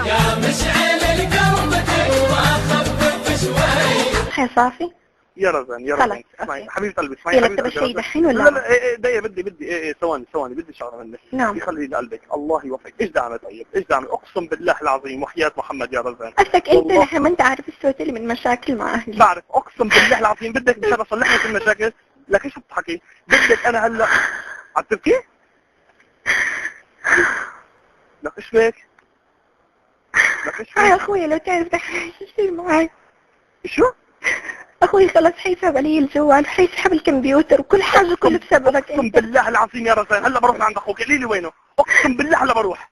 يا مشعل القلب تقوى خفف شوي. هي صافي يا رزان يا رزان اسمعي حبيبه قلبي اسمعي يلا بدك شيء دحين ولا لا ايه دقيقه بدي ايه ثواني بدي شغله منك. نعم يخلي لقلبك الله يوفقك. ايش دعمه طيب ايش دعمه اقسم بالله العظيم وحياة محمد يا رزان قصدك انت لحين ما انت عارف سويت لي من مشاكل مع اهلي. بعرف اقسم بالله العظيم بدك مشان اصلح لك المشاكل. لك ايش بتحكي بدك انا هلا عم تبكي؟ لك ايش بك؟ لك ايش يا بك؟ اخوي لو تعرف دحين ايش يصير معي. شو؟ اخوي خلص حيسحب علي الجوال حيسحب الكمبيوتر وكل حاجه كله بسببك اقسم انت. بالله العظيم يا رزان هلا بروح لعند اخوك قولي لي وينه اقسم بالله هلا بروح.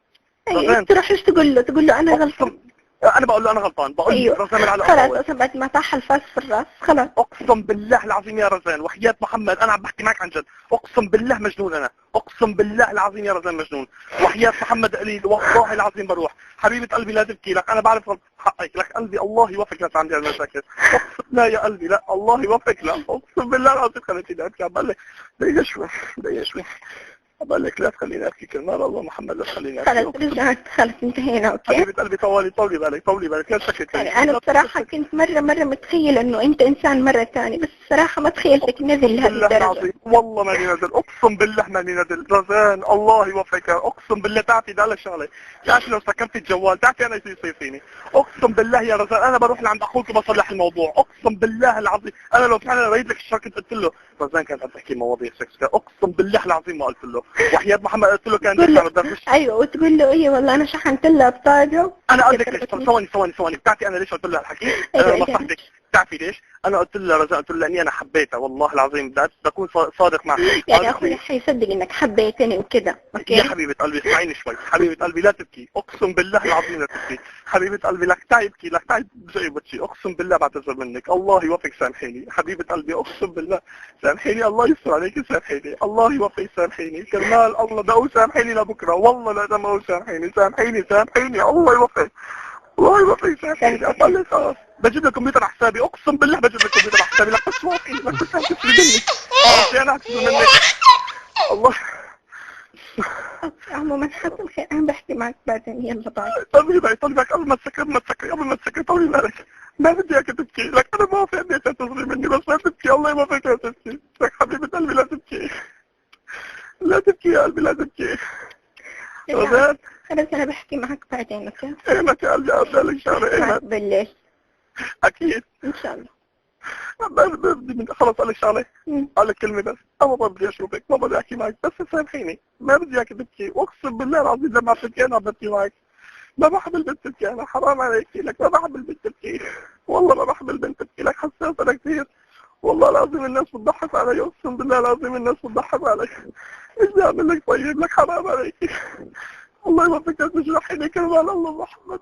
اي انت تروح ايش تقول له انا غلطان. انا بقول له انا غلطان بقول له ايوه رزان على خلاص اصلا بعد ما طاح الفاس في الراس خلاص. اقسم بالله العظيم يا رزان وحياة محمد انا عم بحكي معك عن جد اقسم بالله مجنون انا اقسم بالله العظيم يا رزان مجنون وحياة محمد قليل والله العظيم بروح. حبيبة قلبي لا تبكي لك انا بعرف حقك لك قلبي الله يوفقك لا عندي المشاكل. اقسم لا يا قلبي لا الله يوفقك لا اقسم بالله العظيم خليتني ابكي عم بقول لك دقيقة شوي بقول لك لا تخليني ابكي كرمال الله محمد لا تخليني ابكي. خلاص رجعت خلاص انتهينا اوكي. حبيبة قلبي طولي بالك لا شكلك يعني انا بصراحة كنت مرة متخيلة انه انت انسان مرة ثاني بس الصراحة ما تخيلتك نزل لهذه الدرجة. والله ماني نزل اقسم بالله ماني نزل رزان الله يوفقك اقسم بالله تعرفي ده شغله تعرفي لو سكرت الجوال تعرفي انا ايش يصير فيني اقسم بالله يا رزان انا بروح لعند اخوك وبصلح الموضوع اقسم بالله العظيم انا لو فعلا ريد لك الشركه قلت له رزان كانت عم تحكي مواضيع سكس اقسم بالله العظيم ما قلت له وحياة محمد قلت له كان ايوه وتقول له ايه والله انا شحنت لها بطاقه. انا قلت لك ثواني بتعرفي انا ليش قلت لها الحكي؟ انا نصحتك بتعرفي ليش؟ انا قلت لها رزان قلت لها اني انا حبيتها والله العظيم بدي اكون صادق معك. يعني اخوي حيصدق انك حبيتني وكذا اوكي؟ يا حبيبة قلبي اسمعيني شوي حبيبة قلبي لا تبكي اقسم بالله العظيم لا تبكي حبيبة قلبي لك تعي ابكي لك تعي بشي اقسم بالله بعتذر منك الله يوفقك سامحيني حبيبة قلبي اقسم بالله سامحيني الله يستر عليك سامحيني الله يوفقك سامحيني كرمال الله ده سامحيني لبكره والله لا ده ما سامحيني الله يوفقك الله يوفقك سامحيني اقل خلاص بجيب لك كمبيوتر على حسابي اقسم بالله بجيب لك كمبيوتر على حسابي لك بس واقعي لك بس هتسري مني انا هتسري منك الله. عموما حصل خير انا بحكي معك بعدين يلا باي. طلبي بالك قبل ما تسكري طولي بالك ما بدي اياك تبكي لك انا ما في انك تصغري مني بس لا تبكي الله يوفقك لا تبكي لك حبيبة قلبي لا تبكي يا قلبي لا تبكي. خلاص انا بحكي معك بعدين اوكي؟ ايمتى يا قلبي ابدا لك شغله بالليل اكيد ان شاء الله. خلص قال لك شغله قال لك كلمه بس انا ما بدي اشوفك ما بدي احكي معك بس سامحيني ما بدي اياك تبكي واقسم بالله العظيم لما بتبكي انا ببكي معك ما بحب البنت تبكي انا حرام عليك لك ما بحب البنت تبكي والله ما بحب البنت تبكي لك حساسه انا كثير والله العظيم الناس بتضحك علي اقسم بالله العظيم الناس بتضحك علي ايش بدي اعمل لك طيب لك حرام عليك الله يوفقك تجرحيني كرمال الله محمد.